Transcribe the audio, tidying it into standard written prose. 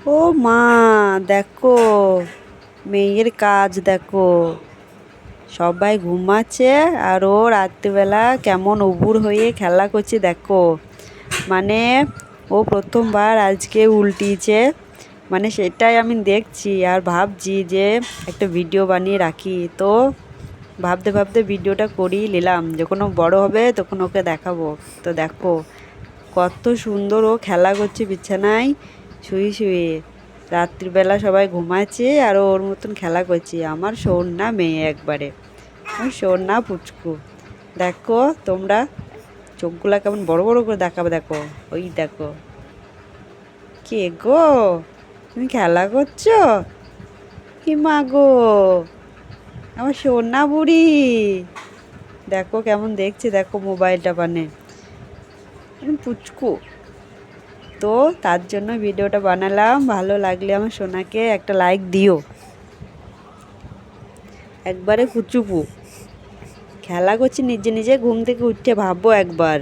ও মা, দেখো মেয়ের কাজ দেখো। সবাই ঘুমাচ্ছে আর ও রাত্রিবেলা কেমন উবুর হয়ে খেলা করছে দেখো। মানে ও প্রথমবার আজকে উল্টিয়েছে। মানে সেটাই আমি দেখছি আর ভাবছি যে একটা ভিডিও বানিয়ে রাখি। তো ভাবতে ভাবতে ভিডিওটা করিয়ে নিলাম, যখন ও বড় হবে তখন ওকে দেখাবো। তো দেখো কত সুন্দর ও খেলা করছে বিছানায় শুয়ে শুয়ে। রাত্রিবেলা সবাই ঘুমাচ্ছে আর ও ওর মতন খেলা করছে। আমার সোনা মেয়ে একবারে, আমার সোনা পুচকু। দেখো তোমরা চোখগুলা কেমন বড় বড় করে দেখাবে দেখো। ওই দেখো, কে গো তুমি খেলা করছো? কি মা গো, আমার সোনা বুড়ি। দেখো কেমন দেখছে, দেখো মোবাইলটা বানে পুচকু। তো তার জন্য ভিডিওটা বানালাম। ভালো লাগলে আমার সোনাকে একটা লাইক দিও। একবারে কুচুপু খেলা করছি নিজে নিজে, ঘুম থেকে উঠে ভাববো একবার।